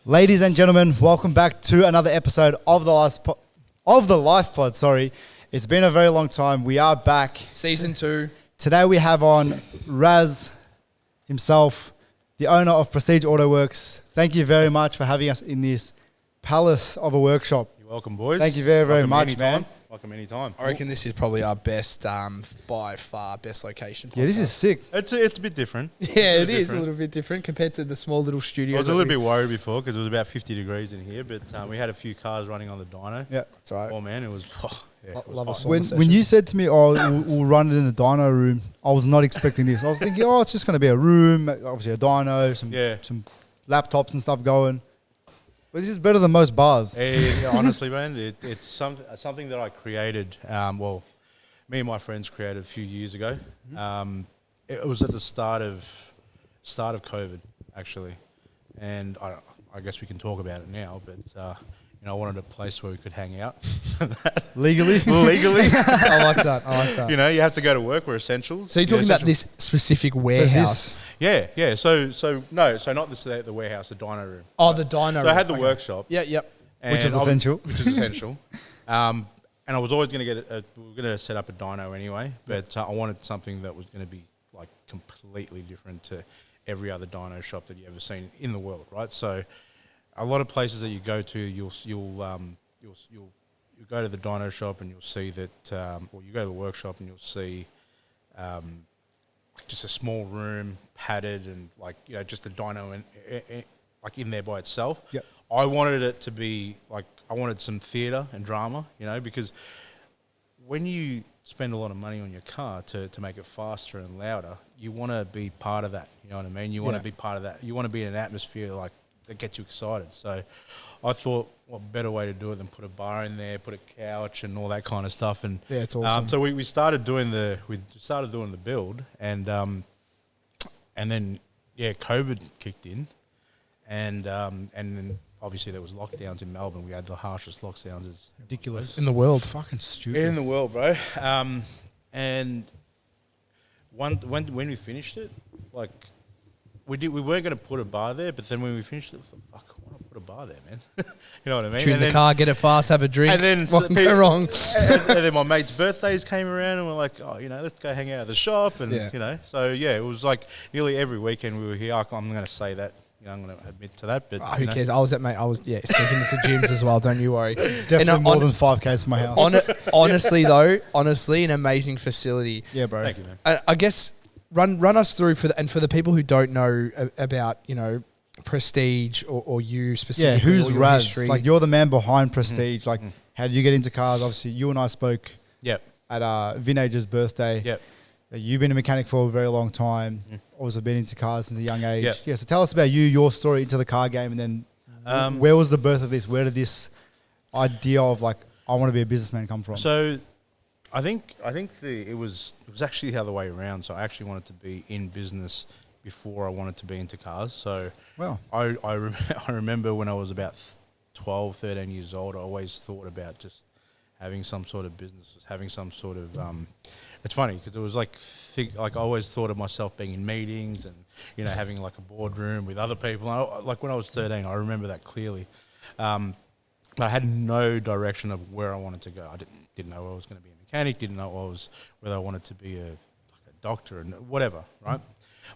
Ladies and gentlemen, welcome back to another episode of the Life Pod. Sorry, it's been a very long time. We are back. Season 2. Today we have on Raz himself, the owner of Prestige Auto Works. Thank you very much for having us in this palace of a workshop. You're welcome, boys. Thank you very, very much, anytime. man. Welcome anytime. I reckon this is probably our best, by far, best location. Yeah, this is sick. It's a bit different. Yeah, it is a little bit different compared to the small little studio. I was a little bit worried before because it was about 50 degrees in here, but we had a few cars running on the dyno. Yeah, that's right. Oh man, it was. Love us. When you said to me, "Oh, we'll run it in the dyno room," I was not expecting this. I was thinking, "Oh, it's just going to be a room, obviously a dyno, some laptops and stuff going." But this is better than most bars. Honestly, man, it's something that I created. Me and my friends created a few years ago. It was at the start of COVID, actually, and I guess we can talk about it now. But I wanted a place where we could hang out legally. I like that. You have to go to work. We're essential. So you're talking about this specific warehouse? Yeah. So not the warehouse, the dyno room. Oh, the dyno room. So I had the workshop. Yeah, yep. Which is essential. And I was always going to we were going to set up a dyno anyway, but I wanted something that was going to be like completely different to every other dyno shop that you ever seen in the world, right? So a lot of places that you go to, you'll go to the dyno shop and you'll see that, or you go to the workshop and you'll see just a small room, padded, and just a dyno in there by itself. Yep. I wanted it to be I wanted some theatre and drama, because when you spend a lot of money on your car to make it faster and louder, you want to be part of that. You know what I mean? You want to be part of that. You want to be in an atmosphere that gets you excited. So I thought, what better way to do it than put a bar in there, put a couch and all that kind of stuff. And yeah, it's awesome. So we started doing the build, and then COVID kicked in, and then obviously there was lockdowns in Melbourne. We had the harshest lockdowns. It's ridiculous in the world. Fucking stupid in the world, bro. And when we finished it, we weren't going to put a bar there, but then when we finished it, we thought, fuck, why not put a bar there, man? You know what I mean? Tune the car, get it fast, have a drink. And then what can go wrong? and then my mates' birthdays came around, and we're like, let's go hang out at the shop, and So it was nearly every weekend we were here. I'm going to say that. I'm going to admit to that, but who cares? I was sneaking into gyms as well. Don't you worry. Definitely more than 5Ks for my house. Honestly, an amazing facility. Yeah, bro. Thank you, man. I guess run us through for the people who don't know about Prestige or you specifically. Yeah, who's Raz? History. You're the man behind Prestige. How did you get into cars? Obviously, you and I spoke. Yep. At Vinage's birthday. Yep. You've been a mechanic for a very long time. Also been into cars since a young age. Yep. Yeah, so tell us about your story into the car game, and then where was the birth of this? Where did this idea of I want to be a businessman come from? So, I think it was actually the other way around. So I actually wanted to be in business before I wanted to be into cars. So I remember when I was about 12, 13 years old, I always thought about just having some sort of business, having some sort of it's funny because it was I always thought of myself being in meetings and having a boardroom with other people. When I was 13, I remember that clearly. But I had no direction of where I wanted to go. I didn't know I was going to be a mechanic. Didn't know whether I wanted to be a doctor and whatever. Right?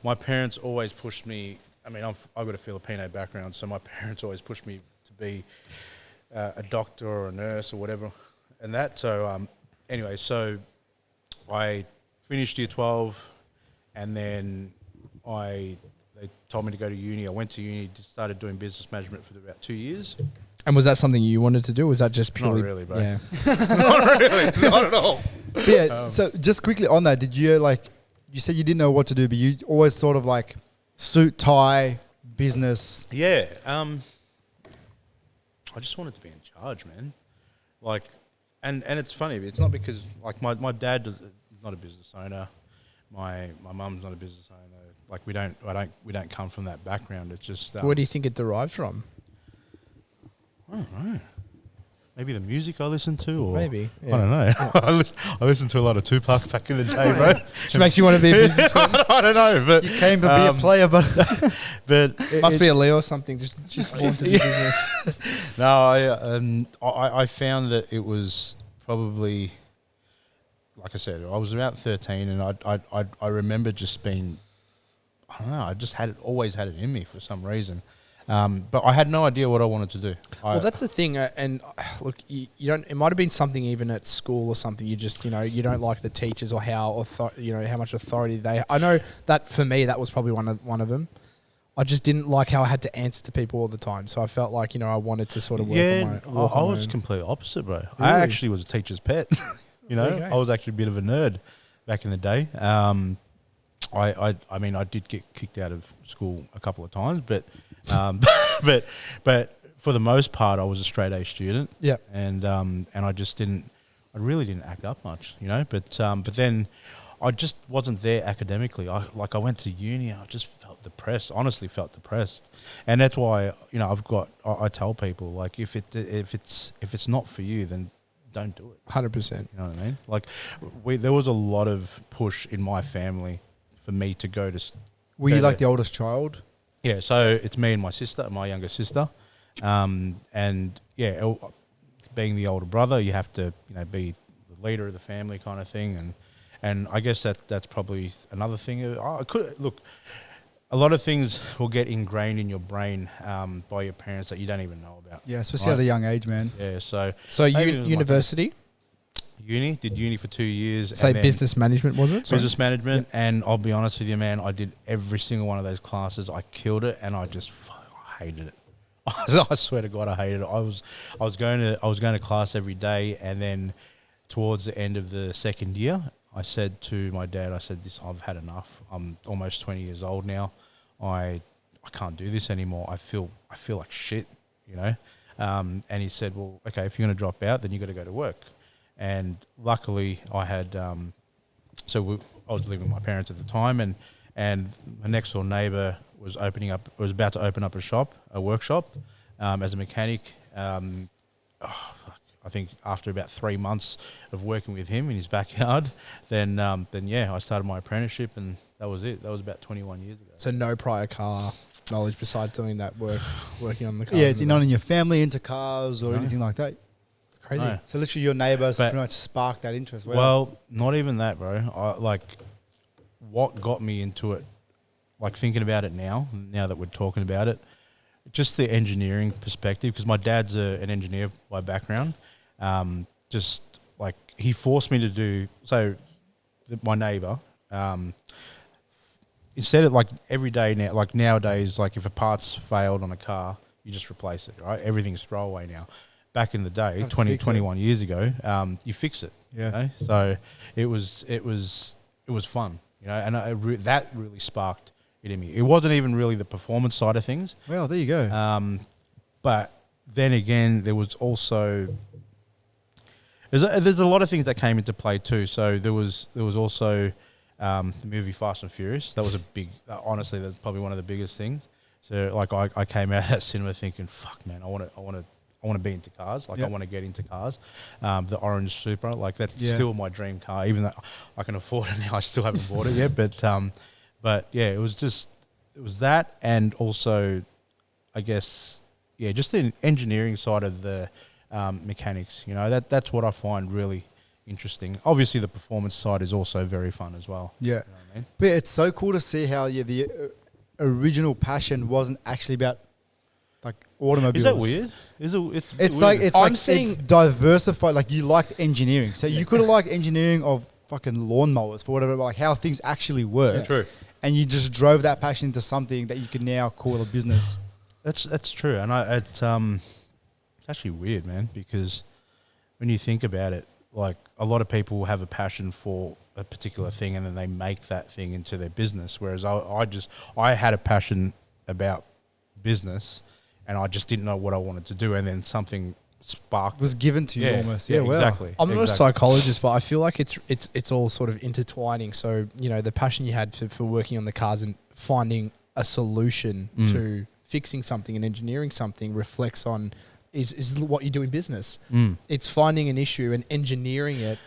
My parents always pushed me. I mean, I've got a Filipino background, so my parents always pushed me to be a doctor or a nurse or whatever, and that. So anyway, so I finished year 12, and then they told me to go to uni. I went to uni, started doing business management for about 2 years. And was that something you wanted to do? Or was that just purely? Not really, bro. Yeah. Not really, not at all. Yeah. So just quickly on that, did you you said you didn't know what to do, but you always thought of suit, tie, business. Yeah. I just wanted to be in charge, man. And it's funny. It's not because my dad is not a business owner. My mum's not a business owner. We don't come from that background. It's just. Where do you think it derived from? I don't know. maybe the music I listened to, or maybe I don't know. Yeah. I listened to a lot of Tupac back in the day, bro. Just makes you want to be a businessman. I don't know, but You came to be a player, but Must be a Leo or something. Just born to do business. No, I found that it was probably, like I said, I was about 13, and I remember just being, I don't know, I just always had it in me for some reason. But I had no idea what I wanted to do. Well, that's the thing, and look, you don't. It might have been something even at school or something. You just, you don't like the teachers or how how much authority they. I know that for me, that was probably one of them. I just didn't like how I had to answer to people all the time, so I felt like I wanted to sort of work on my. I was completely opposite, bro. Really? I actually was a teacher's pet. I was actually a bit of a nerd back in the day. I mean, I did get kicked out of school a couple of times, but for the most part, I was a straight A student. Yeah. And I just I really didn't act up much, But then I just wasn't there academically. I went to uni, I just felt depressed. Honestly, felt depressed, and that's why I tell people, like, if it's not for you, then don't do it. 100%. You know what I mean? Like, there was a lot of push in my family for me to go to. Were you like the oldest child? Yeah, so it's me and my younger sister, and yeah, being the older brother, you have to be the leader of the family kind of thing, and I guess that's probably another thing. A lot of things will get ingrained in your brain by your parents that you don't even know about. Yeah, especially at a young age, man. Yeah, so university. Did uni for 2 years. Say business management, was it? Business management, and I'll be honest with you, man, I did every single one of those classes. I killed it, and I just hated it. I swear to God, I hated it. I was going to class every day, and then towards the end of the second year, I said to my dad, I've had enough. I'm almost 20 years old now. I can't do this anymore. I feel like shit, And he said, well, okay, if you're going to drop out, then you got to go to work. And luckily, I had I was living with my parents at the time, and my next door neighbour was about to open up a workshop as a mechanic. I think after about 3 months of working with him in his backyard, then I started my apprenticeship, and that was it. That was about 21 years ago. So no prior car knowledge besides doing that working on the car. Yeah, is he not in your family into cars or anything like that? Crazy. No. So literally your neighbours pretty much sparked that interest. Well, not even that, bro. What got me into it, like thinking about it now that we're talking about it, just the engineering perspective, because my dad's an engineer by background. Just like he forced me to do, so my neighbour, instead of like every day now, like nowadays, like if a part's failed on a car, you just replace it, right? Everything's throwaway now. Back in the day, 21 years ago, you fix it. Yeah. So it was fun, and that really sparked it in me. It wasn't even really the performance side of things. Well, there you go. But then again, there was also there's a lot of things that came into play too. So there was also the movie Fast and Furious. That was a big. Honestly, that's probably one of the biggest things. So like I came out of that cinema thinking, fuck, man, I want to be into cars. Like, I want to get into cars. The orange Supra, like that's still my dream car. Even though I can afford it now, I still haven't bought it yet. But yeah, it was that, and also, I guess, just the engineering side of the mechanics. That's what I find really interesting. Obviously, the performance side is also very fun as well. Yeah, you know what I mean? But it's so cool to see how the original passion wasn't actually about like automobiles. Is that weird? It's diversified. Like, you liked engineering, so you could have liked engineering of fucking lawnmowers for whatever, like how things actually work. Yeah. True. And you just drove that passion into something that you can now call a business. That's true, and it's actually weird, man, because when you think about it, like a lot of people have a passion for a particular thing, and then they make that thing into their business. Whereas I had a passion about business, and I just didn't know what I wanted to do, and then something sparked. Was given to you almost. Yeah, well. Exactly. I'm not a psychologist, but I feel like it's all sort of intertwining. So, the passion you had for working on the cars and finding a solution to fixing something and engineering something reflects on is what you do in business. It's finding an issue and engineering it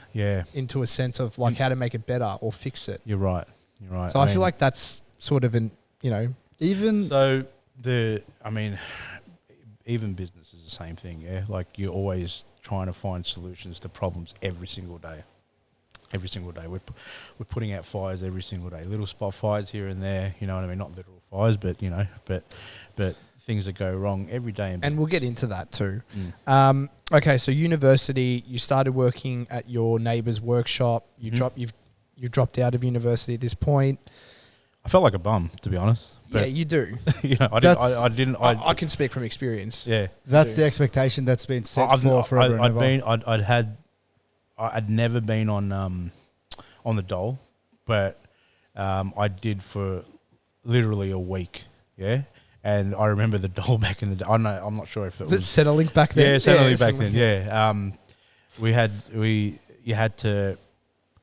into a sense of like how to make it better or fix it. You're right. So I feel like that's sort of even even business is the same thing. Yeah, like you're always trying to find solutions to problems every single day. Every single day, we're putting out fires every single day. Little spot fires here and there, you know what I mean? Not literal fires, but but things that go wrong every day. And we'll get into that too. Okay, so university, you started working at your neighbour's workshop. You've dropped out of university at this point. I felt like a bum, to be honest. Yeah, you do. I can speak from experience. Yeah, that's the expectation that's been set forever and ever. I'd never been on the dole, but I did for literally a week. Yeah. And I remember the dole back in the day. I'm not sure if it was settling back then. Yeah, settling back then. Yeah. You had to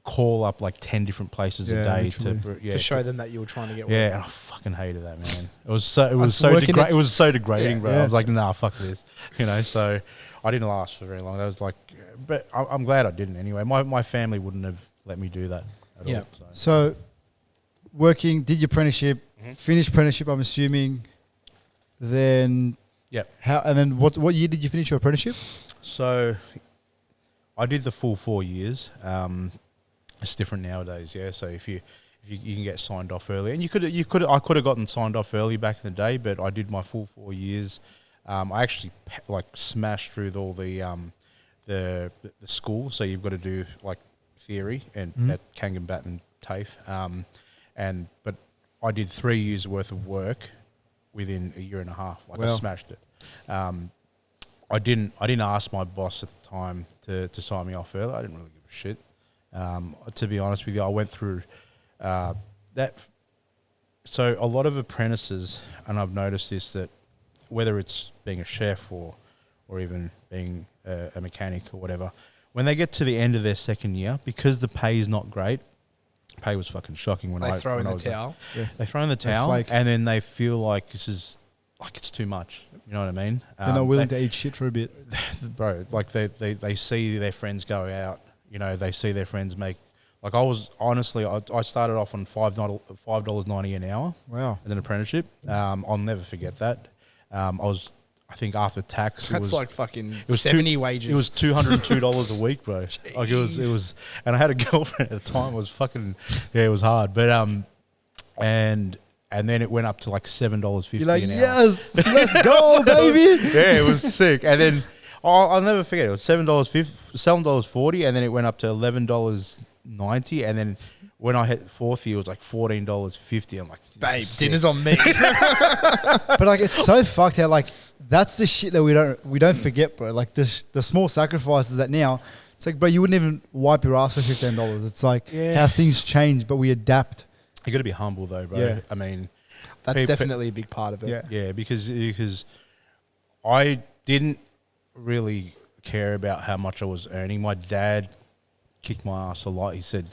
call up like 10 different places a day to show them that you were trying to get work. Yeah, and I fucking hated that, man. It was so degrading, bro. I was like, nah, fuck this. You know, so I didn't last for very long. That was like, but I'm glad I didn't anyway. My family wouldn't have let me do that at all. So working, did your apprenticeship, finished apprenticeship, I'm assuming. Then what year did you finish your apprenticeship? So I did the full 4 years. It's different nowadays, yeah. So if you can get signed off early, and I could have gotten signed off early back in the day, but I did my full 4 years. I actually smashed through all the school. So you've got to do like theory and at Kangan and TAFE, but I did 3 years worth of work within a year and a half. I smashed it. I didn't ask my boss at the time to sign me off early. I didn't really give a shit. To be honest with you, I went through that. So a lot of apprentices, and I've noticed this, that whether it's being a chef or even being a mechanic or whatever, when they get to the end of their second year, because the pay is not great, pay was fucking shocking when they throw in the towel. They throw in the towel, and then they feel like this is like it's too much. You know what I mean? They're not willing to eat shit for a bit, bro. Like they see their friends go out. You know, they see their friends make. Like I started off on $5.90 an hour. Wow, as an apprenticeship. I'll never forget that. I think after tax, that's like fucking 70 wages. It was $202 a week, bro. Like it was, and I had a girlfriend at the time. It was fucking, it was hard. But and then it went up to like $7.50 You're like, an hour. Yes, let's go, baby. Yeah, it was sick. And then I'll never forget. It was $7.40, and then it went up to $11.90, and then when I hit fourth year, it was like $14.50. I'm like, babe, dinner's on me. But like, it's so fucked how like that's the shit that we don't forget, bro. Like the small sacrifices that now, it's like, bro, you wouldn't even wipe your ass for $15. It's like how things change, but we adapt. You got to be humble though, bro. Yeah. I mean, that's definitely a big part of it. Yeah, because I didn't really care about how much I was earning. My dad kicked my ass a lot. He said,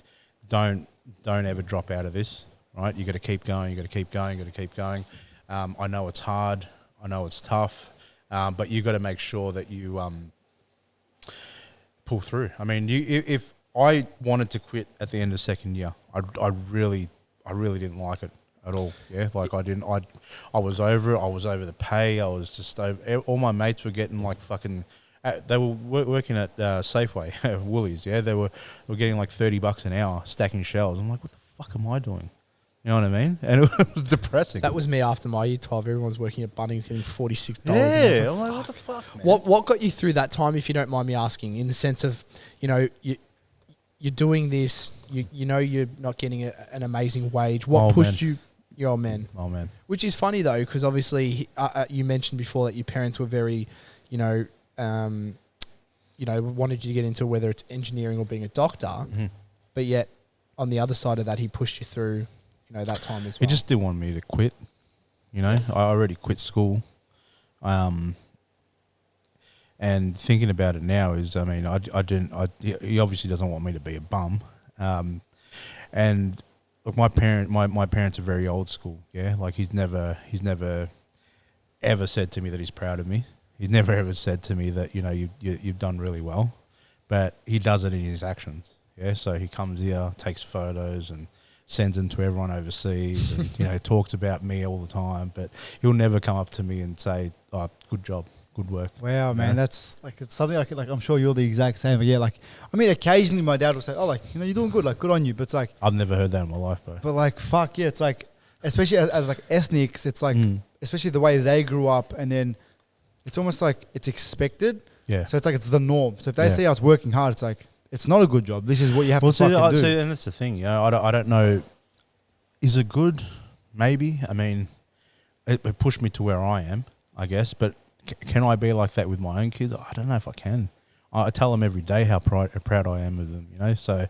don't ever drop out of this, right? You got to keep going. You got to keep going. You got to keep going. I know it's hard. I know it's tough, but you got to make sure that you pull through. I mean, if I wanted to quit at the end of second year, I really didn't like it at all. Yeah, like I was over it. I was over the pay. I was just over. All my mates were getting like fucking. They were working at Safeway, Woolies. Yeah, they were getting like $30 an hour stacking shelves. I'm like, what the fuck am I doing? You know what I mean? And it was depressing. That was me after my year 12. Everyone was working at Bunnings getting $46. Yeah, I'm like, what the fuck, man? What got you through that time, if you don't mind me asking, in the sense of, you know, you're doing this, you know you're not getting an amazing wage. What pushed you? Your old man. Oh, man. Which is funny, though, because obviously you mentioned before that your parents were very, wanted you to get into whether it's engineering or being a doctor, but yet on the other side of that, he pushed you through, that time as well. He just didn't want me to quit. I already quit school. And thinking about it now is, I mean, he obviously doesn't want me to be a bum. And look, my parents are very old school. Yeah. Like he's never ever said to me that he's proud of me. He's never ever said to me that, you've done really well, but he does it in his actions. Yeah. So he comes here, takes photos and sends them to everyone overseas and, talks about me all the time, but he'll never come up to me and say, "Oh, good job. Good work." Wow, man, that's like, it's something like I'm sure you're the exact same. But yeah, like, I mean, occasionally my dad will say, "Oh, like, you're doing good, like, good on you." But it's like, I've never heard that in my life, bro. But like, fuck yeah, it's like, especially as like ethnics, it's like, especially the way they grew up, and then it's almost like it's expected. Yeah. So it's like it's the norm. So if they see us working hard, it's like it's not a good job. This is what you have to fucking do. See, and that's the thing. I don't know. Is it good? Maybe. I mean, it pushed me to where I am, I guess, but. Can I be like that with my own kids? I don't know if I can. I tell them every day how proud I am of them, so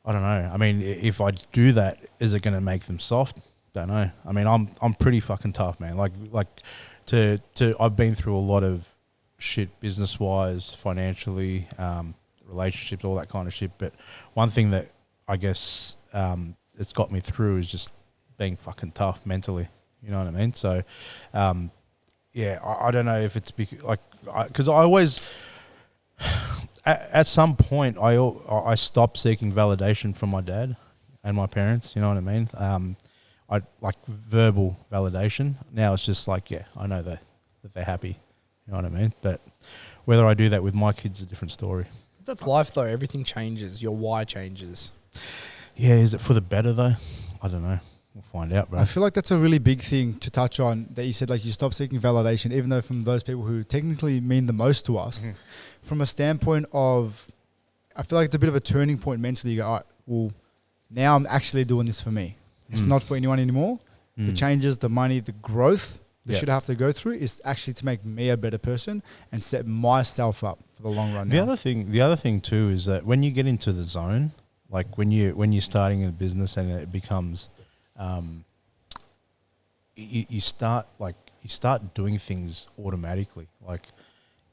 I don't know. I mean, if I do that, is it going to make them soft? Don't know. I mean, I'm pretty fucking tough, man. Like I've been through a lot of shit business-wise, financially, relationships, all that kind of shit. But one thing that I guess it's got me through is just being fucking tough mentally. You know what I mean? So, yeah, I don't know if it's because I always, at some point, I stopped seeking validation from my dad and my parents. You know what I mean? I like verbal validation. Now it's just like, yeah, I know that they're happy. You know what I mean? But whether I do that with my kids is a different story. That's life, though. Everything changes. Your why changes. Yeah, is it for the better though? I don't know. We'll find out, bro. I feel like that's a really big thing to touch on, that you said, like, you stop seeking validation, even though from those people who technically mean the most to us. From a standpoint of, I feel like it's a bit of a turning point mentally. You go, all right, well, now I'm actually doing this for me. It's not for anyone anymore. The changes, the money, the growth that should have to go through is actually to make me a better person and set myself up for the long run. The other thing too is that when you get into the zone, like when you're starting a business and it becomes you start doing things automatically. Like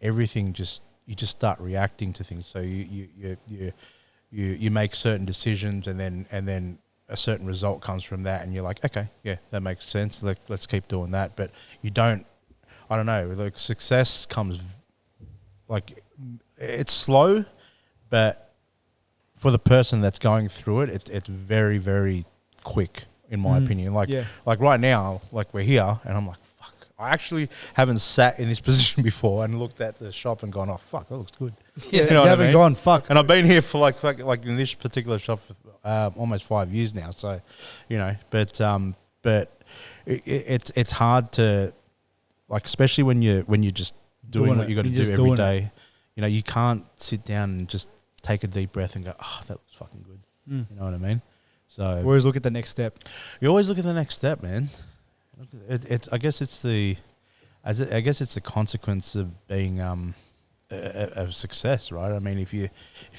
everything you just start reacting to things. So you make certain decisions and then a certain result comes from that, and you're like, okay, yeah, that makes sense. Let's keep doing that. But you don't. I don't know. Like success comes, like it's slow, but for the person that's going through it, it's very, very quick. In my opinion, like right now, like we're here, and I'm like, fuck. I actually haven't sat in this position before and looked at the shop and gone, oh fuck, that looks good. Yeah, you haven't gone, fuck. And I've been here for like in this particular shop for almost 5 years now. So, but it's hard to, like, especially when you're just doing what you got to do every day. You can't sit down and just take a deep breath and go, oh, that looks fucking good. You know what I mean? So always look at the next step. You always look at the next step, man. I guess it's the consequence of being a success, right? I mean, if you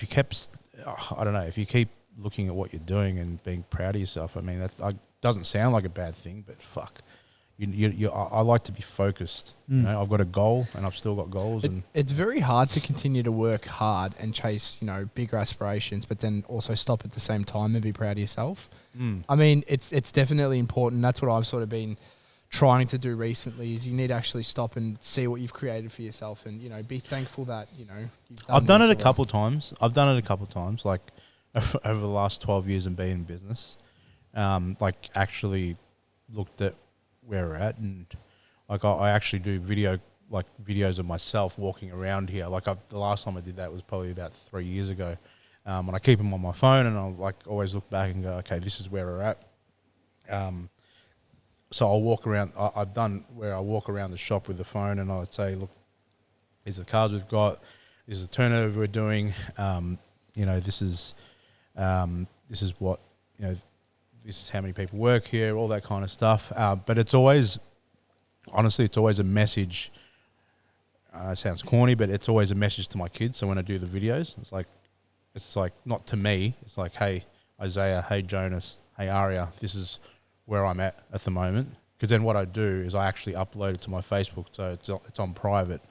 kept, I don't know, if you keep looking at what you're doing and being proud of yourself, I mean, that doesn't sound like a bad thing, but fuck. I like to be focused. I've got a goal, and I've still got goals. It's very hard to continue to work hard and chase, bigger aspirations, but then also stop at the same time and be proud of yourself. I mean, it's definitely important. That's what I've sort of been trying to do recently. Is you need to actually stop and see what you've created for yourself, and be thankful that I've done it a couple times. Like over the last 12 years and being in business, like actually looked at where we're at, and like I actually do videos of myself walking around here. Like the last time I did that was probably about 3 years ago, and I keep them on my phone, and I'll like always look back and go, okay, this is where we're at. So I'll walk around. I've done where I walk around the shop with the phone, and I'd say, look, these are the cars we've got. This is the turnover we're doing. This is what this is how many people work here, all that kind of stuff. But it's always, honestly, it's always a message. It sounds corny, but it's always a message to my kids. So when I do the videos, it's like not to me. It's like, hey, Isaiah, hey, Jonas, hey, Aria, this is where I'm at the moment. Because then what I do is I actually upload it to my Facebook, so it's on private.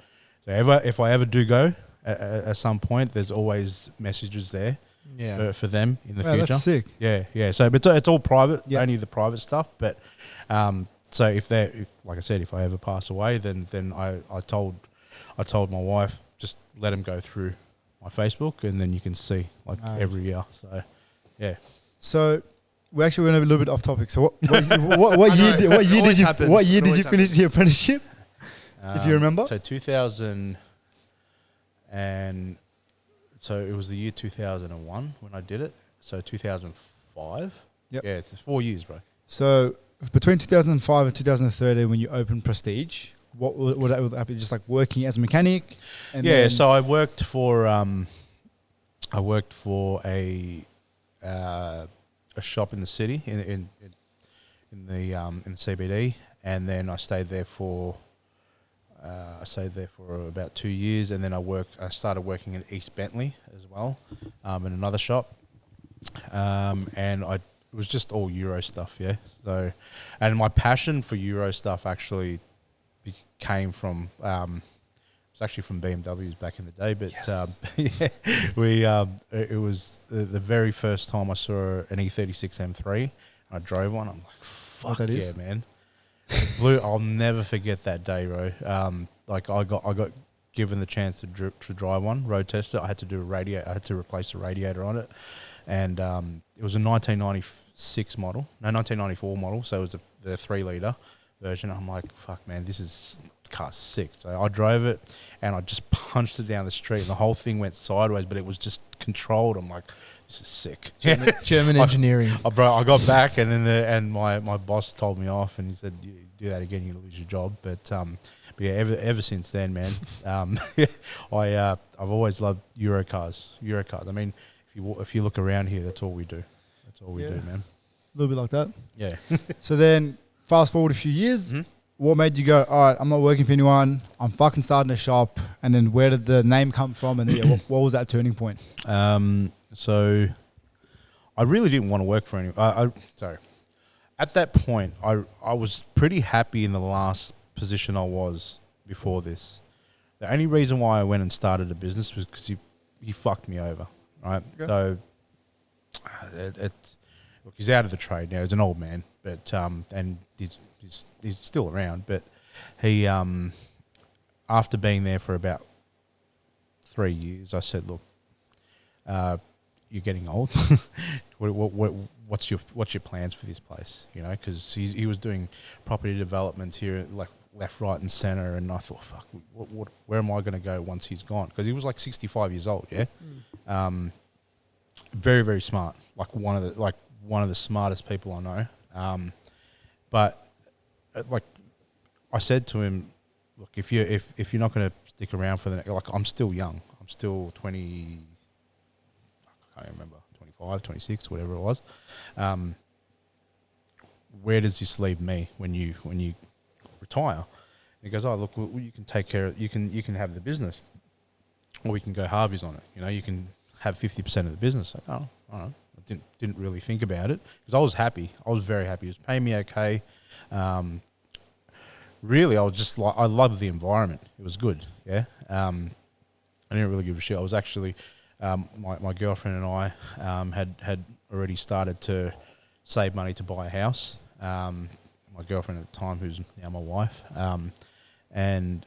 So if I ever do go at some point, there's always messages there. Yeah, for them in the future. That's sick. Yeah. So but it's all private, only the private stuff. But so like I said, if I ever pass away, then I told my wife, just let him go through my Facebook, and then you can see like every year. So, yeah. So we actually went a little bit off topic. So what year did you finish the apprenticeship? If you remember. So 2000, and so it was the year 2001 when I did it. So 2005. Yep. Yeah, it's 4 years, bro. So between 2005 and 2013, when you opened Prestige, what would that happen? Just like working as a mechanic? And yeah. So I worked for a shop in the city in the CBD, and then I stayed there for about 2 years, and then I started working in East Bentley as well, in another shop, and it was just all Euro stuff, yeah. So, and my passion for Euro stuff actually came from it's actually from BMWs back in the day, but it was the very first time I saw an E36 M3. I drove one. I'm like, fuck yeah, man. Blue. I'll never forget that day, bro. Like I got given the chance to drive one, road test it. I had to do I had to replace the radiator on it, and it was a 1996 model, no 1994 model. So it was the 3-liter version. I'm like, fuck, man, this car's sick. So I drove it, and I just punched it down the street, and the whole thing went sideways, but it was just controlled. I'm like, this is sick. German engineering. I got back, and then my boss told me off, and he said, you do that again, you're gonna lose your job. But yeah, ever since then, man, I've always loved Euro cars. I mean, if you look around here, that's all we do. That's all we do, man. A little bit like that. Yeah. So then, fast forward a few years. Mm-hmm. What made you go, all right, I'm not working for anyone, I'm fucking starting a shop? And then where did the name come from? And then, what was that turning point? So I really didn't want to work for anyone. Sorry. At that point, I was pretty happy in the last position I was before this. The only reason why I went and started a business was because he fucked me over, right? Okay. So look, he's out of the trade now. He's an old man, but and he's still around. But he, after being there for about 3 years, I said, look, you're getting old. What's your plans for this place? You know, because he was doing property developments here, like left, right, and center, and I thought, fuck, where am I going to go once he's gone? Because he was like 65 years old, yeah. Very, very smart, like one of the smartest people I know. But like I said to him, look, if you're not going to stick around for the next, like, I'm still young. I'm still 20. I can't remember, 25, 26, whatever it was. Where does this leave me when you retire? And he goes, oh, look, well, you can take care of, you can have the business, or we can go halvies on it. You know, you can have 50% of the business. Like, oh, all right. I didn't really think about it because I was happy. I was very happy. It was paying me okay. Really, I was just like, I loved the environment. It was good. Yeah. I didn't really give a shit. I was actually, my girlfriend and I had already started to save money to buy a house. My girlfriend at the time, who's now my wife, and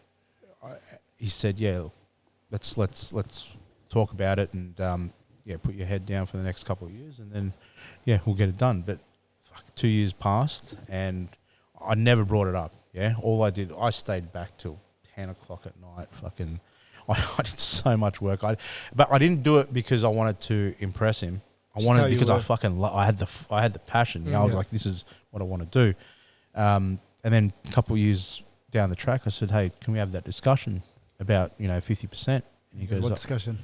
he said, "Yeah, let's talk about it and put your head down for the next couple of years, and then we'll get it done." But 2 years passed, and I never brought it up. Yeah, all I did, I stayed back till 10 o'clock at night. Fucking, I did so much work. But I didn't do it because I wanted to impress him. I wanted because I had the passion. You know, I was like, this is what I want to do. And then a couple of years down the track, I said, hey, can we have that discussion about 50%? And he goes, what discussion?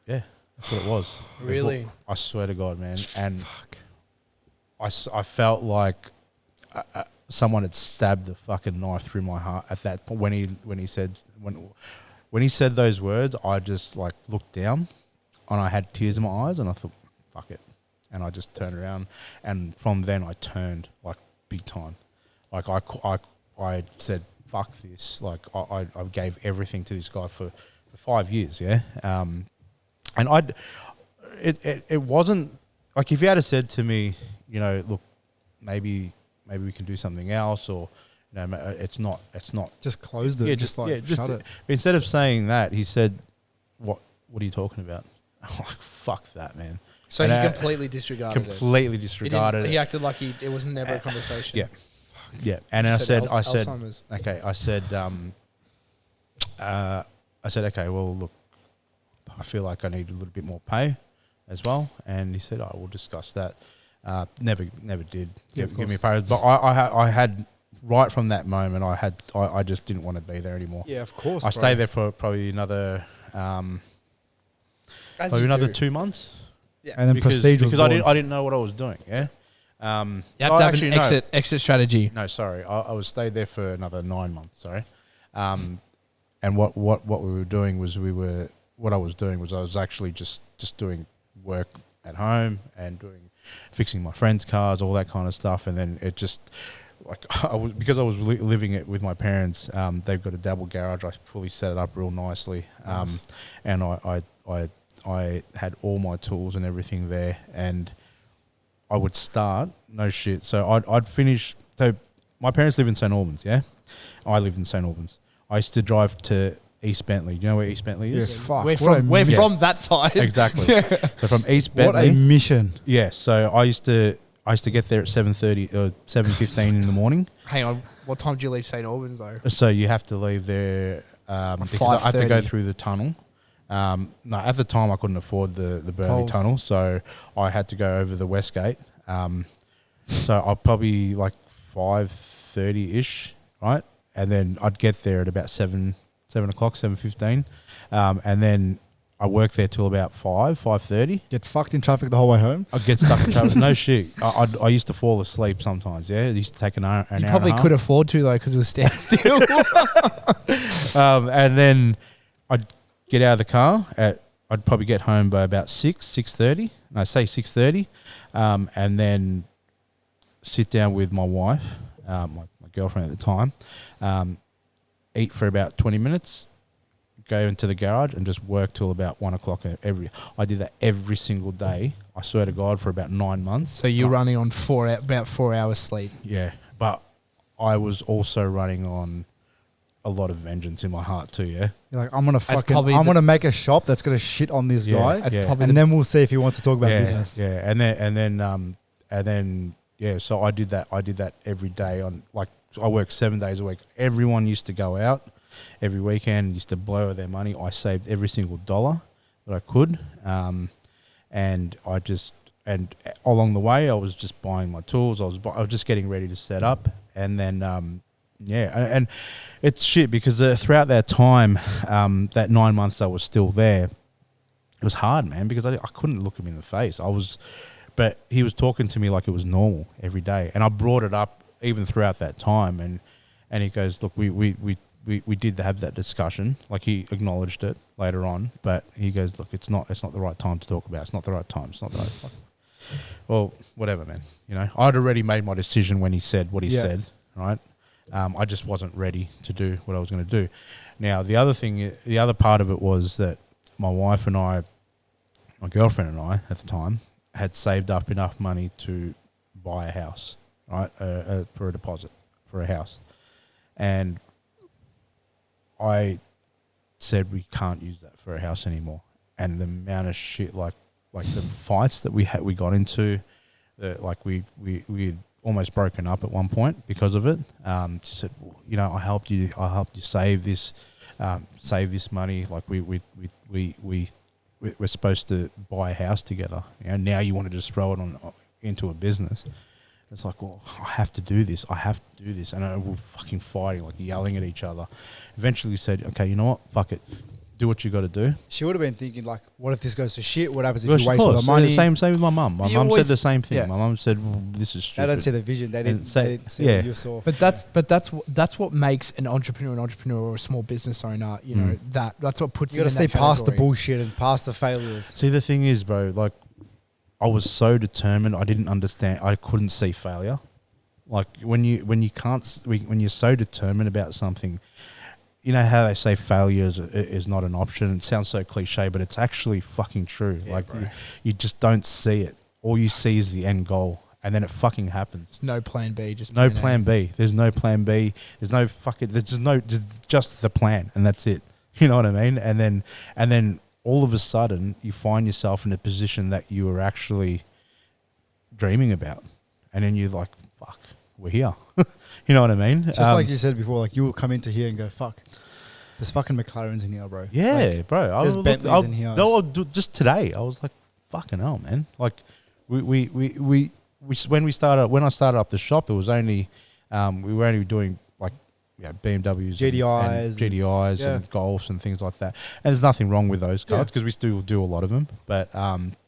Yeah, that's what it was. Really? I swear to God, man. And I felt like someone had stabbed the fucking knife through my heart at that point when he said those words. I just like looked down, and I had tears in my eyes, and I thought, fuck it, and I just turned around, and from then I turned like big time. Like I said, fuck this. Like I gave everything to this guy for 5 years, yeah. And it wasn't like if you had said to me, look, maybe maybe we can do something else, or you know, it's not just closed it. Yeah, just shut it. Instead of saying that, he said, "What are you talking about?" I'm like, "Fuck that, man." So and he completely disregarded it. Completely disregarded it. He acted like it was never a conversation. Yeah, yeah. And I said, Alzheimer's. okay. I said, okay. Well, look, I feel like I need a little bit more pay as well. And he said, "I will discuss that." Never did give me a pay, but I had right from that moment. I just didn't want to be there anymore. Yeah, of course. I stayed there for probably another 2 months. Yeah, and then Prestige was because I didn't know what I was doing. Yeah. You have to have an exit strategy. No, sorry. I was stayed there for another 9 months. Sorry. And what we were doing was I was actually just doing work at home and fixing my friends' cars, all that kind of stuff. And then it just because I was living it with my parents. They've got a double garage. I fully set it up real nicely. Nice. And I had all my tools and everything there, and I would start, no shit. So I'd finish. So my parents live in St. Albans, yeah? I lived in St. Albans. I used to drive to East Bentley. Do you know where East Bentley is? Yeah, fuck. We're from that side. Exactly. So from East Bentley. What a mission. Yeah. So I used to get there at 7:30 or 7:15 in the morning. Hang on. What time do you leave St. Albans, though? So you have to leave there because I have to go through the tunnel. No, at the time I couldn't afford the Burleigh tunnel, so I had to go over the West Gate. So I'll probably like 5:30ish, right? And then I'd get there at about 7 o'clock, 7:15, and then I worked there till about 5:30. Get fucked in traffic the whole way home. I'd get stuck in traffic. No shit. I used to fall asleep sometimes. Yeah, it used to take an hour. You probably could afford to though, because it was standstill. And then I'd get out of the car I'd probably get home by about 6:30. No, say 6:30, and then sit down with my wife, my girlfriend at the time, eat for about 20 minutes, go into the garage and just work till about 1 o'clock. I did that every single day. I swear to God, for about 9 months. So you're running on about 4 hours sleep. Yeah, but I was also running on a lot of vengeance in my heart too. Yeah, you're like, I'm gonna make a shop that's gonna shit on this guy, and then we'll see if he wants to talk about business. Yeah, and then yeah. So I did that every day. I worked 7 days a week. Everyone used to go out every weekend, used to blow their money. I saved every single dollar that I could, and along the way, I was just buying my tools. I was just getting ready to set up, and then and it's shit because throughout that time, that 9 months I was still there, it was hard, man, because I couldn't look him in the face. But he was talking to me like it was normal every day, and I brought it up even throughout that time, and he goes, look, we did have that discussion, like he acknowledged it later on, but he goes, look, it's not the right time to talk about. It's not the right time. It's not the right time. Well, whatever, man. You know, I'd already made my decision when he said what he said, right? I just wasn't ready to do what I was going to do. Now, the other part of it was that my wife and I, my girlfriend and I at the time, had saved up enough money to buy a house, right, for a deposit for a house. And I said we can't use that for a house anymore. And the amount of shit, like the fights that we got into, we'd almost broken up at one point because of it. She said, well, you know, I helped you save this money. Like we're supposed to buy a house together. You know, now you want to just throw it into a business. It's like, well, I have to do this. And we're fucking fighting, like yelling at each other. Eventually said, okay, you know what? Fuck it. Do what you got to do. She would have been thinking, like, what if this goes to shit? What happens if you waste all the money? Same with my mum. My mum said the same thing. Yeah. My mum said, well, this is stupid. They don't see the vision. They didn't see what you saw. But that's what makes an entrepreneur or a small business owner, you know, that's what puts you in that category. You got to see past the bullshit and past the failures. See, the thing is, bro, like, I was so determined. I didn't understand. I couldn't see failure. Like when you're so determined about something, you know how they say failure is not an option. It sounds so cliche, but it's actually fucking true. Yeah, like you just don't see it. All you see is the end goal, and then it fucking happens. No plan B, just no plan B. There's no plan B. There's no fucking. Just the plan, and that's it. You know what I mean? And then all of a sudden, you find yourself in a position that you were actually dreaming about, and then you're like, "Fuck, we're here." You know what I mean? Just like you said before, like you will come into here and go, "Fuck, there's fucking McLarens in here, bro." Yeah, like, bro. There's Bentleys in here. Just today, I was like, "Fucking hell, man!" Like, when I started up the shop, it was only we were only doing like BMWs, GDIs, and Golfs and things like that. And there's nothing wrong with those cars because we still do a lot of them. But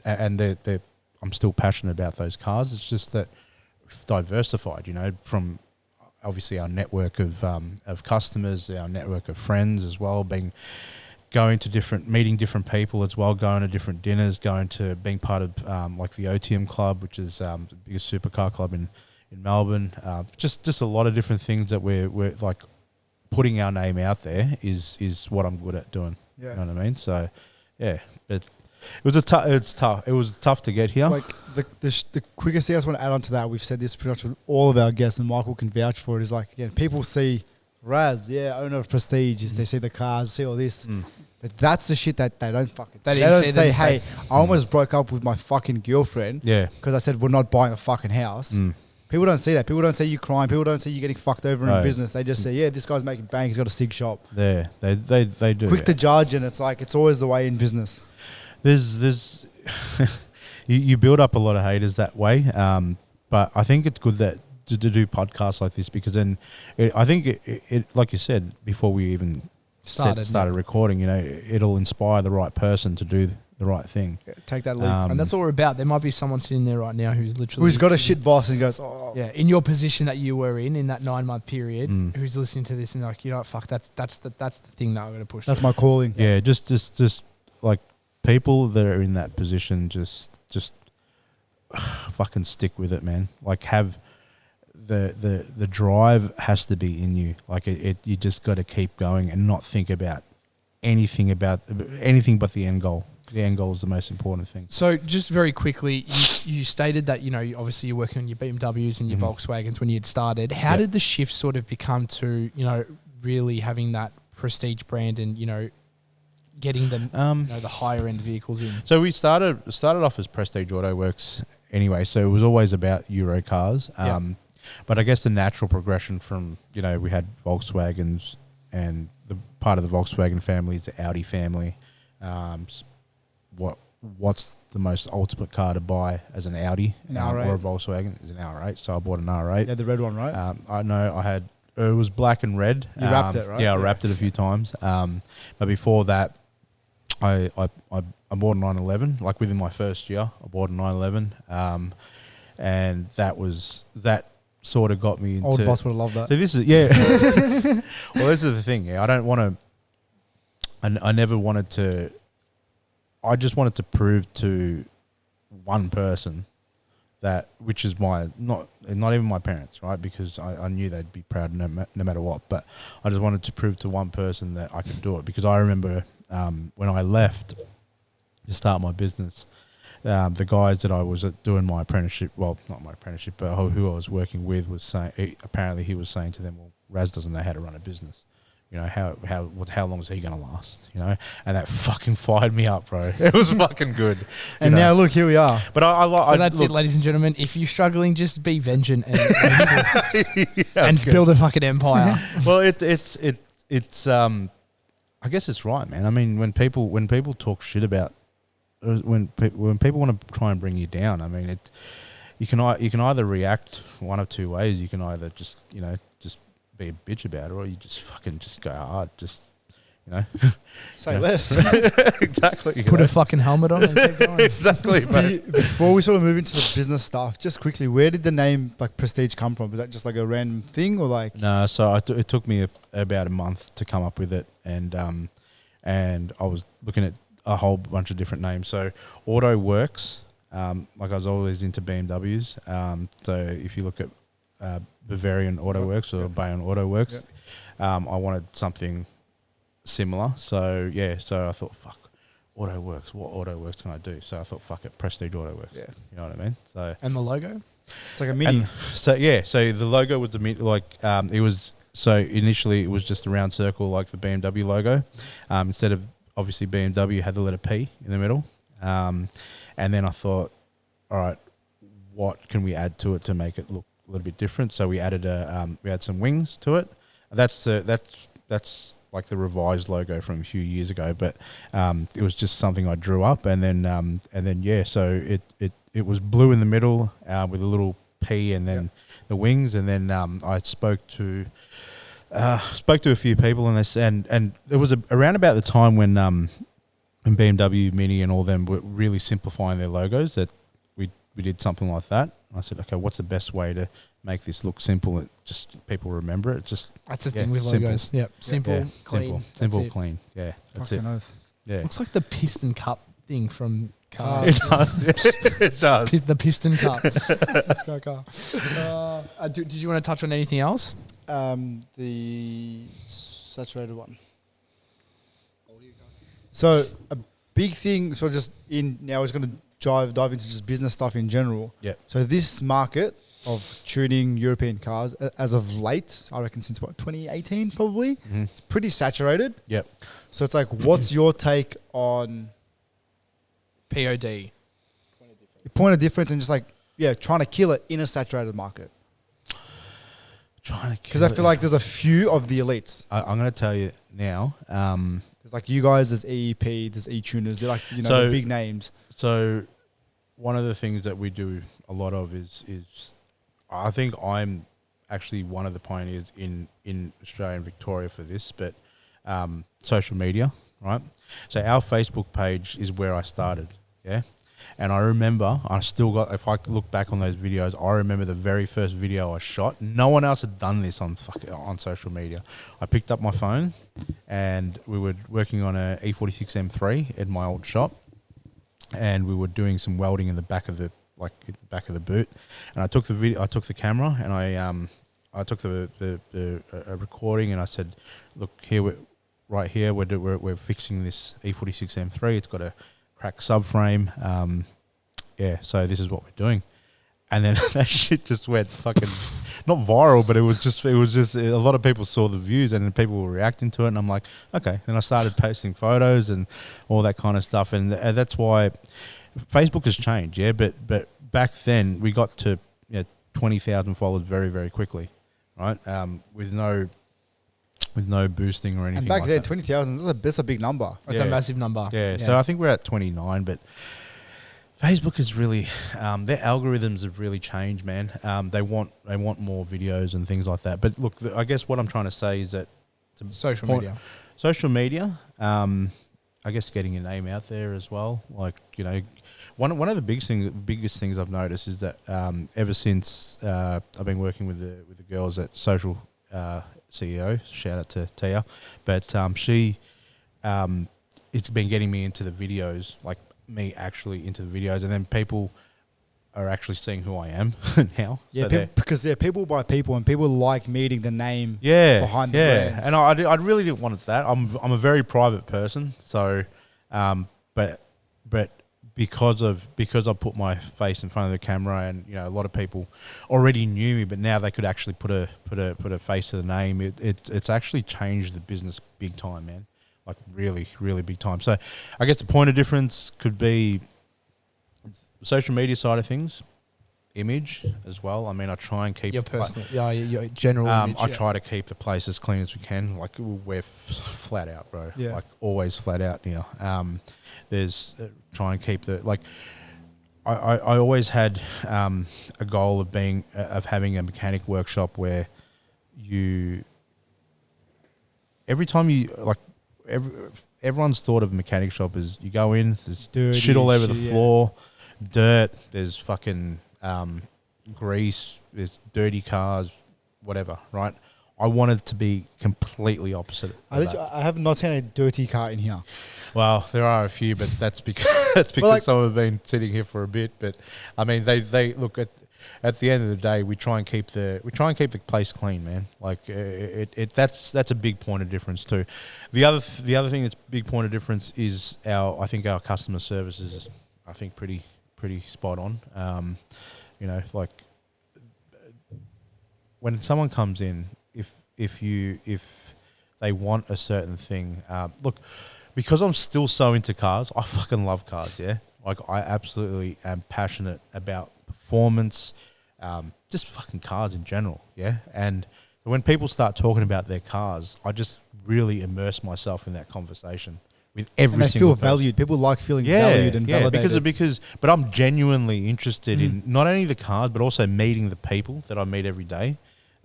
and they're I'm still passionate about those cars. It's just that we've diversified, from obviously our network of customers, our network of friends as well, meeting different people as well, going to different dinners, being part of like the OTM club, which is the biggest supercar club in Melbourne. Just a lot of different things that we're like putting our name out there is what I'm good at doing. Yeah. You know what I mean? So yeah, it was tough to get here. Like the quickest thing I just want to add on to that, we've said this pretty much with all of our guests, and Michael can vouch for it, is like, again, people see Raz, owner of Prestige, they see the cars, see all this. But that's the shit that they don't fucking... They don't say, hey, I almost broke up with my fucking girlfriend because I said we're not buying a fucking house. People don't see that. People don't see you crying. People don't see you getting fucked over in business. They just say, this guy's making bank. He's got a sig shop. Yeah, they do. Quick to judge, and it's like, it's always the way in business. There's you build up a lot of haters that way, but I think it's good that to do podcasts like this, because then I think it like you said before we even started recording, it'll inspire the right person to do the right thing. Take that leap. And that's what we're about. There might be someone sitting there right now who's got a shit boss and goes, in your position that you were in that 9-month period, who's listening to this and like, fuck, that's the thing that I'm going to push. That's my calling. Yeah, just like people that are in that position, just fucking stick with it, man. Like, have the drive has to be in you. Like you just got to keep going and not think about anything but the end goal. The end goal is the most important thing. So just very quickly, you stated that, obviously you're working on your BMWs and your Volkswagens when you had started. How did the shift sort of become to, really having that prestige brand and, getting them, the higher end vehicles in? So we started off as Prestige Auto Works anyway. So it was always about Euro cars. But I guess the natural progression from, we had Volkswagens, and the part of the Volkswagen family is the Audi family. What's the most ultimate car to buy as an Audi or a Volkswagen is an R8. So I bought an R8. Yeah, the red one, right? I know I had, it was black and red. You wrapped it, right? Yeah, I wrapped it a few times. But before that, I bought a 911. Like within my first year, I bought a 911. And that sort of got me into... Old boss would have loved that. So this is, well, this is the thing. I don't want to... I never wanted to... I just wanted to prove to one person that, which is not even my parents, right? Because I knew they'd be proud no matter what. But I just wanted to prove to one person that I could do it. Because I remember when I left to start my business, the guys that I was doing my apprenticeship, well, not my apprenticeship, but who I was working with was saying, apparently he was saying to them, well, Raz doesn't know how to run a business. How long is he going to last? And that fucking fired me up, bro. It was fucking good. And now look, here we are. But that's it, ladies and gentlemen. If you're struggling, just be vengeant and build a fucking empire. Well, it's I guess it's right, man. I mean, when people talk shit about, when people want to try and bring you down, I mean, you can either react one of two ways. You can either just be a bitch about it, or you just fucking just go hard, say less. Exactly. Put a fucking helmet on and keep going. Exactly. Before we sort of move into the business stuff, just quickly, where did the name like Prestige come from? Was that just like a random thing, or like? No, so it took me about a month to come up with it, and I was looking at a whole bunch of different names. So Auto Works, like I was always into BMWs. So if you look at Bavarian Auto Works or Bayern Auto Works, I wanted something similar. So so I thought, fuck, Auto Works. What Auto Works can I do? So I thought, fuck it, Prestige Auto Works. Yeah, you know what I mean. So and the logo. It's like a mini. And so the logo was it was. So initially it was just a round circle like the BMW logo. Instead of obviously BMW, had the letter P in the middle. And then I thought, all right, what can we add to it to make it look a little bit different? So we added we had some wings to it. That's like the revised logo from a few years ago, but it was just something I drew up, and then so it was blue in the middle with a little P, and then the wings, and then I spoke to a few people, and it was around about the time when BMW Mini and all them were really simplifying their logos that we did something like that. I said, okay, what's the best way to make this look simple that just people remember it? That's the thing with logos. Yep, simple, clean, simple, clean. Yeah, that's Fucking it. oath. Yeah, looks like the piston cup thing from cars. it does. It does. The piston cup. Let's go car. Did you want to touch on anything else? The saturated one. So a big thing, so just in now is going to dive into just business stuff in general. Yeah. So this market of tuning European cars, as of late, I reckon since 2018 probably, it's pretty saturated. Yep. So it's like, what's your take on POD? point of difference and just like, trying to kill it in a saturated market? Because I feel like there's a few of the elites. I'm going to tell you now. There's like you guys, there's EEP, there's E-tuners. They're like, the big names. So one of the things that we do a lot of is I think I'm actually one of the pioneers in Australia and Victoria for this, but social media, right? So our Facebook page is where I started, yeah? And I remember, if I look back on those videos, I remember the very first video I shot. No one else had done this on social media. I picked up my phone and we were working on a E46 M3 in my old shop, and we were doing some welding in the back of the boot. And I took the video, I took the camera, and I took the recording, and I said, look here, we're fixing this E46 M3. It's got a cracked subframe. So this is what we're doing. And then that shit just went fucking not viral, but it was just a lot of people saw the views and then people were reacting to it, and I'm like, okay. And I started posting photos and all that kind of stuff, and that's why Facebook has changed, but back then we got to 20,000 followers very, very quickly, right? With no boosting or anything. And back like then, that. 20,000, that's a big number. That's a massive number. Yeah, so I think we're at 29, but Facebook is really, their algorithms have really changed, man. They want more videos and things like that. But look, I guess what I'm trying to say is that social media, I guess getting your name out there as well. Like, one of the biggest things I've noticed is that ever since I've been working with the girls at Social CEO, shout out to Tia, but she it's been getting me into the videos, like me actually into the videos, and then people are actually seeing who I am now. Yeah, so because they're people by people, and people like meeting the name behind the brands. And I really didn't want that. I'm a very private person, so but because I put my face in front of the camera, and a lot of people already knew me, but now they could actually put a face to the name. It's actually changed the business big time, man. Like really, really big time. So I guess the point of difference could be social media side of things, image as well. I mean, I try and keep your personal, your general image. I try to keep the place as clean as we can. Like we're flat out, bro. Yeah. Like always flat out now. There's try and keep the like. I always had a goal of having a mechanic workshop where everyone's thought of a mechanic shop is you go in, there's dirty shit all over the floor, dirt, there's fucking grease, there's dirty cars, whatever, right? I wanted to be completely opposite. I have not seen a dirty car in here. Well, there are a few, but that's because some have been sitting here for a bit. But I mean, they look at the end of the day, we try and keep the place clean, man. Like that's a big point of difference too. The other thing that's a big point of difference is I think our customer service is pretty spot on. Like when someone comes in, if they want a certain thing, look, because I'm still so into cars, I fucking love cars. Yeah, like I absolutely am passionate about performance, just fucking cars in general. Yeah, and when people start talking about their cars, I just really immerse myself in that conversation with every and they single feel person. valued. People like feeling valued and validated. But I'm genuinely interested in not only the cars, but also meeting the people that I meet every day.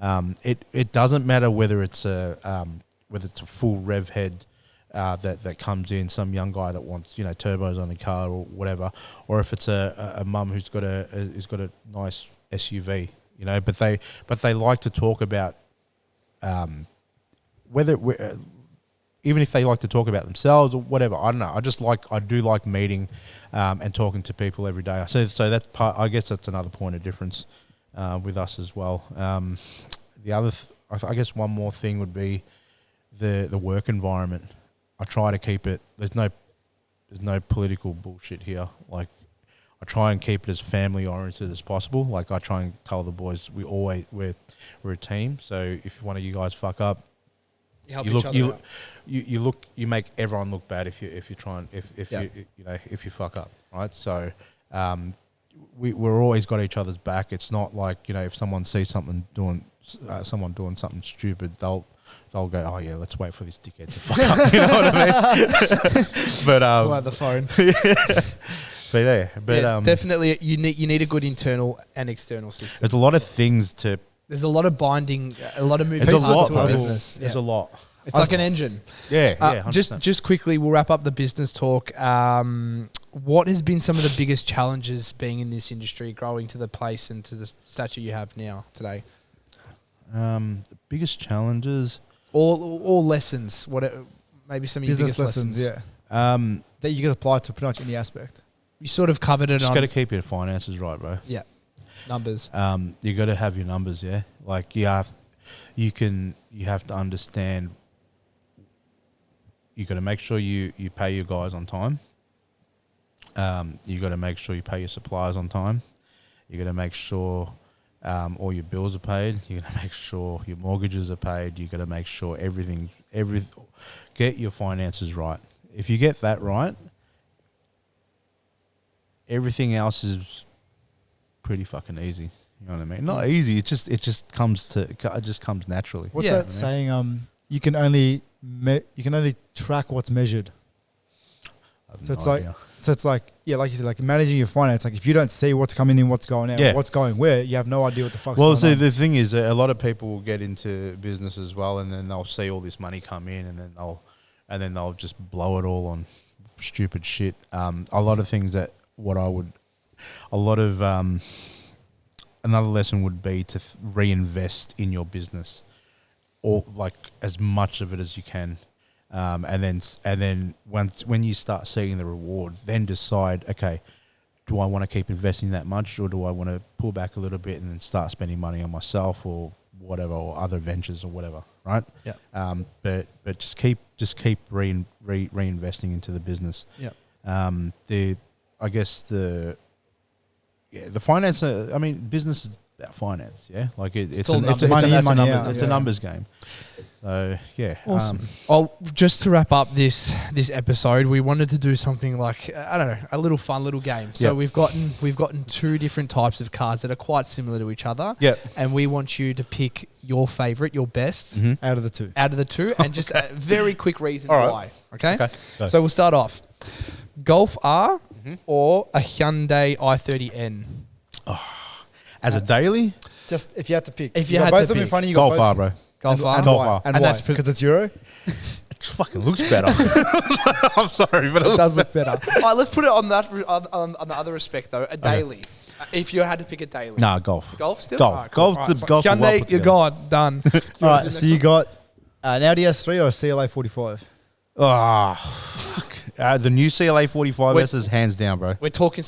It doesn't matter whether it's a full rev head that comes in, some young guy that wants turbos on the car or whatever, or if it's a mum who's got a nice SUV, but they like to talk about even if they like to talk about themselves or whatever. I don't know. I do like meeting and talking to people every day. So that's part. I guess that's another point of difference with us as well. The other, I guess, one more thing would be the work environment. I try to keep it. There's no political bullshit here. Like, I try and keep it as family oriented as possible. Like, I try and tell the boys we're a team. So if one of you guys fuck up, you make everyone look bad if you fuck up, right? So we're always got each other's back. It's not like if someone sees someone doing something stupid, they'll go, oh yeah, let's wait for this dickhead to fuck up. You know what I mean? But the phone. Definitely, you need a good internal and external system. There's a lot of things to. There's a lot of binding, a lot of moving parts to a business. There's a lot. It's like an engine. Yeah. Just quickly, we'll wrap up the business talk. What has been some of the biggest challenges being in this industry, growing to the place and to the stature you have now today? The biggest challenges, or lessons. Maybe some of your business biggest lessons. Yeah. That you can apply to pretty much any aspect. You sort of covered it. Just got to keep your finances right, bro. Yeah. Numbers. You got to have your numbers. Yeah. Like you have to understand. You got to make sure you pay your guys on time. You got to make sure you pay your suppliers on time. You got to make sure all your bills are paid. You got to make sure your mortgages are paid. You got to make sure get your finances right. If you get that right, everything else is pretty fucking easy. You know what I mean? Not easy. It just comes naturally. What's that saying? You can only track what's measured. So it's like like you said, like managing your finance. Like if you don't see what's coming in, what's going out, what's going where, you have no idea what the fuck's going on. Well, see, the thing is, a lot of people will get into business as well, and then they'll see all this money come in, and then they'll just blow it all on stupid shit. A lot of things that another lesson would be to reinvest in your business, or like as much of it as you can. And then when you start seeing the reward, then decide, okay, do I want to keep investing that much, or do I want to pull back a little bit and then start spending money on myself or whatever, or other ventures or whatever, right? Yeah. But just keep reinvesting into the business. Yeah. The finance. I mean, business is about finance. Yeah, like it's a numbers game. So yeah, awesome. Just to wrap up this episode, we wanted to do something like a little fun little game. So we've gotten two different types of cars that are quite similar to each other. Yeah, and we want you to pick your favorite, your best out of the two, and just a very quick reason why. Okay. So we'll start off. Golf R or a Hyundai i30N. As a daily, just if you had to pick, if you had both to of them pick. in front of you, Golf R, bro. Golf R. And why? Because it's Euro? It fucking looks better. I'm sorry, but it does look better. All right, let's put it on that on the other respect though. A daily. If you had to pick a daily. Nah, golf. Golf still? Golf. Right, cool. Golf. Hyundai, you're gone. Done. All right, so you got an Audi S3 or a CLA 45? Oh, fuck. The new CLA 45 S is hands down, bro. We're talking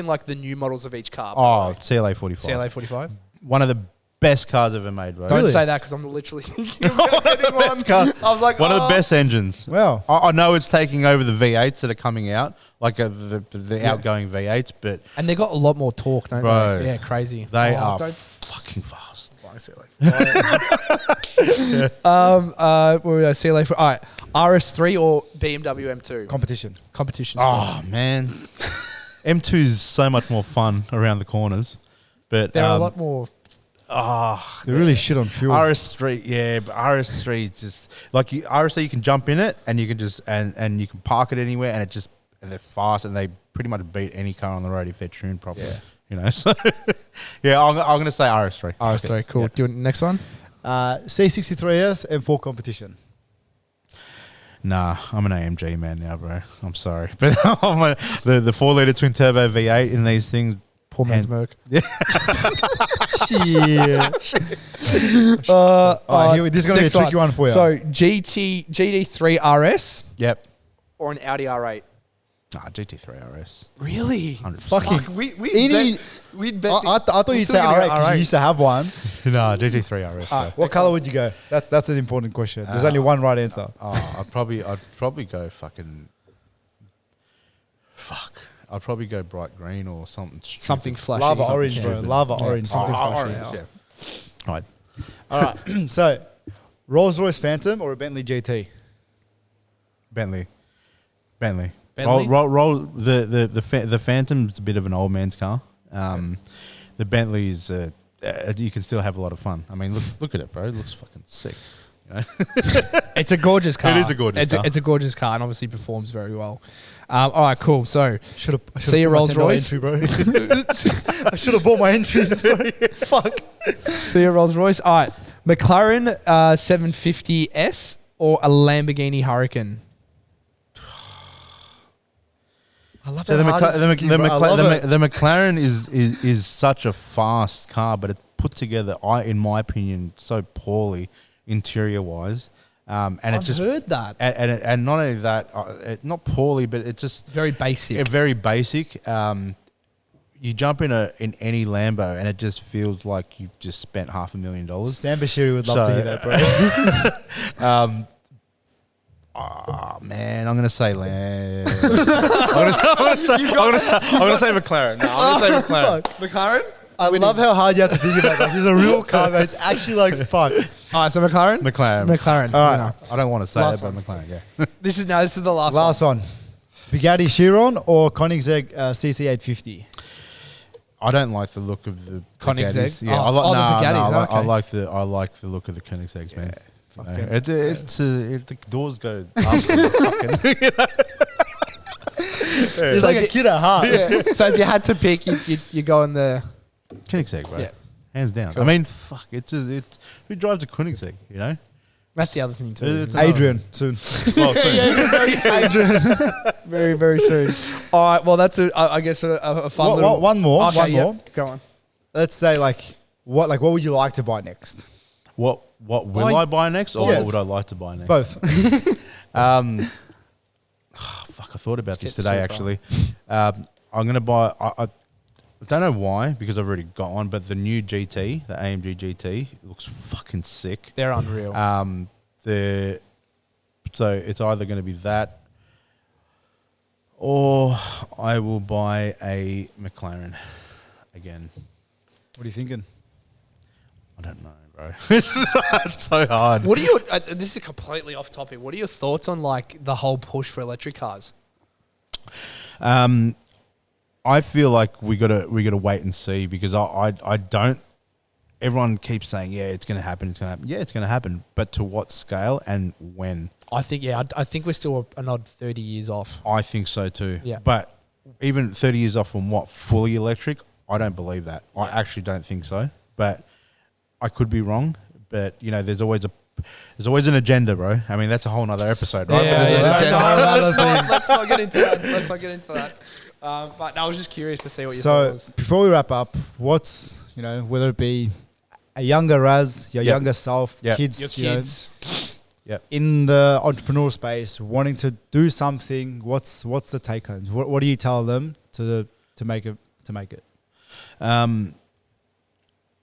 like the new models of each car. Oh, CLA 45. CLA 45? One of the best cars ever made, bro. Don't say that because I'm literally thinking about getting one. I was like, one of the best engines. Wow. I know it's taking over the V8s that are coming out, like the outgoing V8s, but... And they got a lot more torque, don't they? Yeah, crazy. They are fucking fast. CLA 4. All right, RS3 or BMW M2? Competition. Oh man, M2 is so much more fun around the corners, but They're a lot more. They really shit on fuel. RS3, yeah, but RS3 is just like RS3. You can jump in it and you can just and you can park it anywhere, and they're fast and they pretty much beat any car on the road if they're tuned properly. Yeah. You know, so yeah, I'm going to say RS3. RS3, cool. Yep. Do it next one. C63S M4 competition. Nah, I'm an AMG man now, bro. I'm sorry, but the 4-liter twin turbo V8 in these things. Poor man's Merc. Yeah. Shit. All right, this is going to be a tricky one for you. So GT3 RS Yep. or an Audi R8? Nah, GT3 RS. Really? 100%. Fucking we'd bet. I thought you'd say R8 because you used to have one. Nah, GT3 RS. Bro. What color would you go? That's an important question. There's only one right answer. I'd probably go fucking. Fuck. I'd probably go bright green or something. Stupid. Something flashy. Lava something orange, stupid. bro. Lava orange. Something flashy. Orange, yeah. Right. All right. So, Rolls Royce Phantom or a Bentley GT? Bentley. Bentley? The Phantom's a bit of an old man's car. The Bentley is you can still have a lot of fun. I mean, look at it, bro. It looks fucking sick. You know? It's a gorgeous car. It is a gorgeous car. It's a gorgeous car and obviously performs very well. All right, cool. So, see a bought my Rolls $10 Royce. entry, bro. I should have bought my entries, bro. Fuck. See a Rolls Royce. All right, McLaren 750S or a Lamborghini Huracan? I love So the McLaren is such a fast car, but it's put together, in my opinion, so poorly interior wise. And I've it just heard that. And not only that, not poorly, but it's just Very basic. very basic. You jump in any Lambo, and it just feels like you just spent $500,000. Sam Bashiri would love to hear that, bro. Oh man, I'm gonna say Lamb. I'm gonna say McLaren. No, I'm gonna say McLaren. McLaren? I love how hard you have to think about that. He's a real car that's actually like fuck. All right, so McLaren? McLaren. All right. No, I don't want to say Last it, but one. McLaren. Yeah. This is the last one. Last one. Bugatti Chiron or Koenigsegg CC850? I don't like the look of the Koenigsegg? Bugattis. Yeah, Oh, the Bugattis, okay. I like the look of the Koenigsegg's, man. Yeah, The doors go up. He's like a kid at heart. Yeah. So if you had to pick, you go in the Koenigsegg, bro. Yeah. Hands down. Cool. I mean, fuck. It's who drives a Koenigsegg? You know. That's the other thing too. It's Adrian, soon. Well, soon. Adrian. Very, very soon. All right. Well, that's I guess a fun little. One more. Okay, One yeah. more. Go on. Let's say what would you like to buy next? What will I buy next, or Yeah. what would I like to buy next? Both. Fuck, I thought about this get today, super. actually. I'm going to buy... I don't know why, because I've already got one, but the new GT, the AMG GT, looks fucking sick. They're unreal. So it's either going to be that, or I will buy a McLaren again. What are you thinking? I don't know, bro. It's so hard. What are your? This is completely off topic. What are your thoughts on like the whole push for electric cars? I feel like we gotta wait and see, because I don't. Everyone keeps saying, yeah, it's gonna happen. Yeah, it's gonna happen, but to what scale and when? I think I think we're still an odd 30 years off. I think so too. Yeah. But even 30 years off from what, fully electric? I don't believe that. I actually don't think so. But I could be wrong. But you know, there's always an agenda, bro. I mean, that's a whole nother episode, right? Let's not get into that. Let's not get into that. But I was just curious to see what you thought was. Before we wrap up, what's, whether it be a younger Raz, your younger self, kids, Your kids. in the entrepreneurial space, wanting to do something, what's the take home? What do you tell them to make it?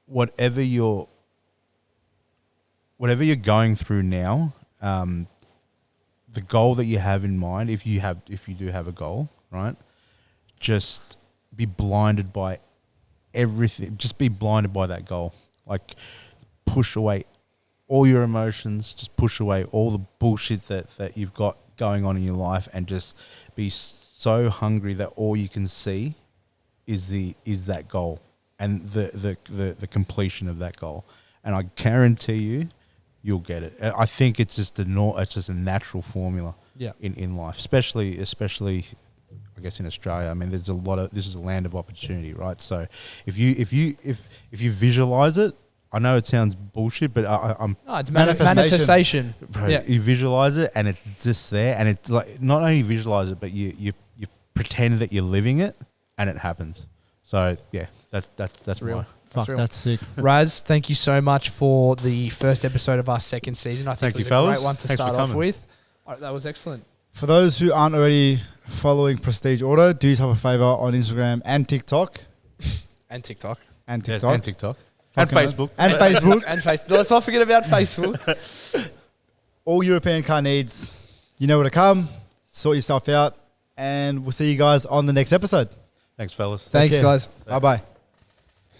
Whatever you're going through now, the goal that you have in mind, if you do have a goal, right? Just be blinded by everything. Just be blinded by that goal. Like, push away all your emotions, just push away all the bullshit that you've got going on in your life, and just be so hungry that all you can see is that goal and the completion of that goal. And I guarantee you'll get it. I think it's just a natural formula in life, especially I guess in Australia. I mean, this is a land of opportunity, right? So if you visualize it, I know it sounds bullshit, but it's manifestation. Bro, you visualize it, and it's just there, and it's like not only visualize it, but you pretend that you're living it, and it happens. So yeah, that's real. Fuck, that's sick. Raz, thank you so much for the first episode of our second season. I think it was a great one to start off with. That was excellent. For those who aren't already following Prestige Auto, do yourself a favor on Instagram and TikTok. And TikTok. And Facebook. And Facebook. And Facebook. Let's not forget about Facebook. All European car needs, you know where to come, sort yourself out, and we'll see you guys on the next episode. Thanks, fellas. Thanks, guys. Bye-bye.